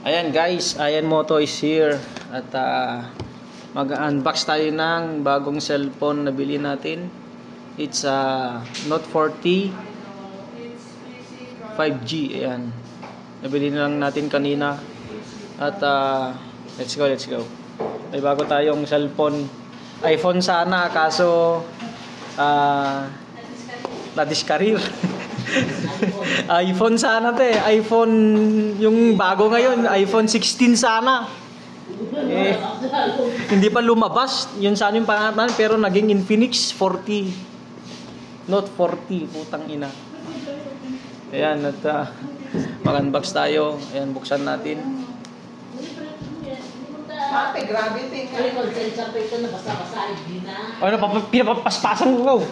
Ayan guys, Ayan Moto is here. At mag-unbox tayo ng bagong cellphone na bili natin. It's Note 40 5G. Ayan. Nabili na lang natin kanina. At let's go. May bago tayong cellphone. iPhone sana, kaso na-discareer. iPhone sana iPhone yung bago ngayon, iPhone 16 sana. Hindi pa lumabas. Yun sana yung pangalan, pero naging Infinix 40. Note 40, putang ina. Ayan, at mag-unbox tayo. Ayan, buksan natin. Ate, grabe ting. Ano, pinapapaspasan ko.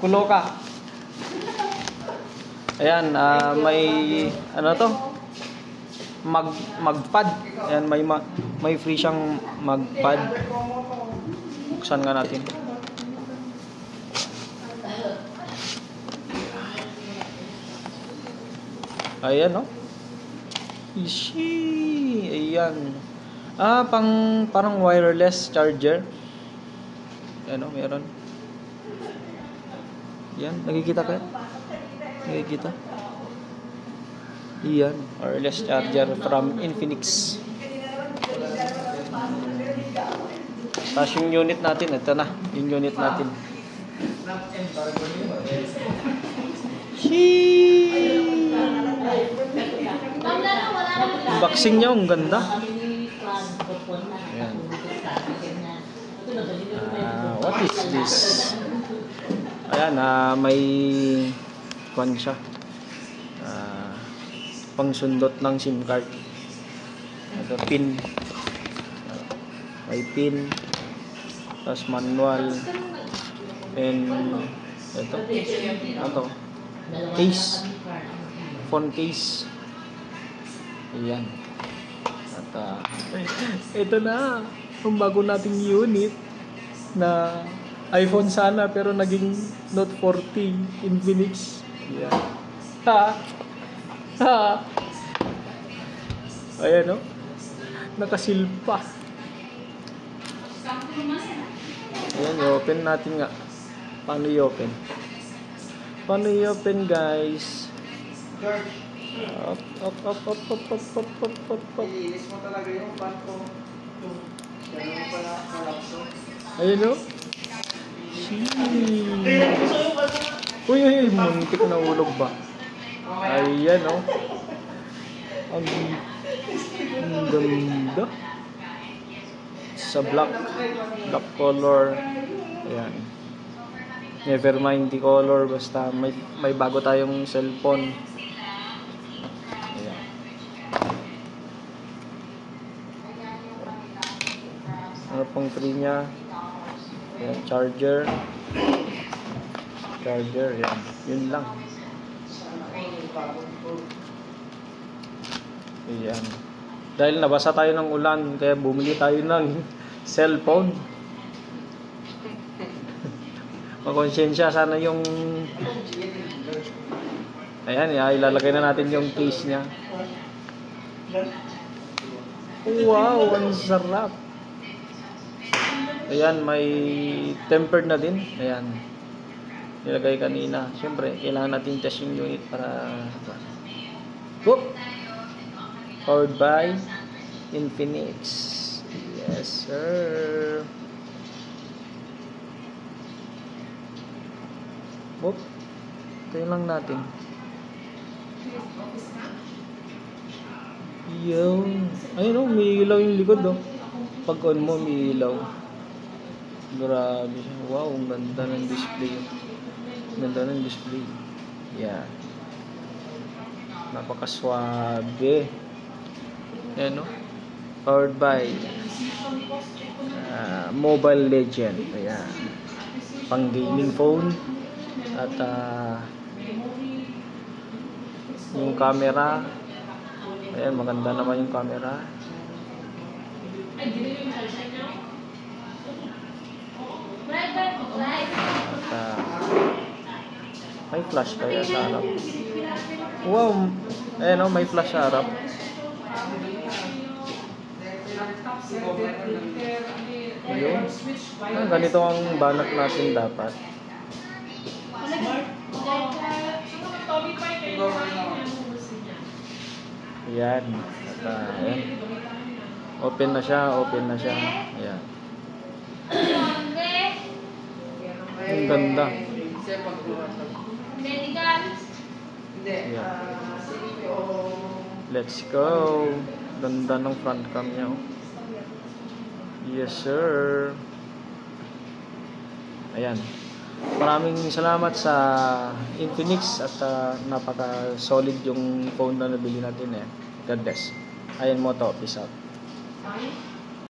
Kulo ka. Ayan, may ano to? Magpad. Ayan, may free siyang magpad. Buksan nga natin. Ayan, no? Ishi. Ayan. Parang wireless charger. Ayan, no? Meron. Ayan, nakikita kayo? Nakikita? Iyan, wireless charger from Infinix. Tapos yung unit natin, ito na, yung unit natin. Unboxing niya, ang ganda. Ayan. What is this? Ayan, may kwan siya. Pangsundot ng SIM card. Ito, pin. May pin. Tapos manual. And ito. Case. Phone case. Ayan. At ito na. Ang bago nating unit na iPhone sana pero naging Note 40 Infinix. Ayan. Ayan, no? Nakasilpa. Ayan, i-open natin nga. Paano i-open? Paano i-open, guys? Up. Iinis mo talaga yung banko. Ganun pala kalapso. Ayan, no? Uy, muntik na ulog ba? Ayan, no? Ang ganda. Sa black color. Ayan. Never mind the color, basta may bago tayong cellphone. Ayan. Ano pang free niya? Ayan, charger, yan. Yun lang. Ayan. Dahil nabasa tayo ng ulan, kaya bumili tayo ng cellphone. Makonsensya sana yung... Ayan, ilalagay na natin yung case niya. Wow, ang sarap. Ayan, may tempered na din. Ayan. Nilagay kanina. Siyempre, kailangan natin test yung unit para... Whoop! Powered by Infinix. Yes, sir. Whoop! Ito lang natin. Yung... Ayun, oh, may ilaw yung likod, oh. Pag on mo, may ilaw. Grabe siya. Wow, ang ganda ng display. Ganda ng display. Yeah. Napakaswabe. Ayan, no? Powered by Mobile Legend. Ayan. Pang gaming phone. At yung camera. Ayan, maganda naman yung camera. At may flash kaya sa harap. Wow, ayan o, may flash sa harap. Ayun. Ganito ang banat natin dapat. Ayan. At, ayan. Open na siya, open na siya. Ayan. Ang ganda. Hindi. Let's go. Ganda ng front cam niya. Oh. Yes, sir. Ayan. Maraming salamat sa Infinix at napaka-solid yung phone na nabili natin eh. God bless. Ayan mo to. Peace out.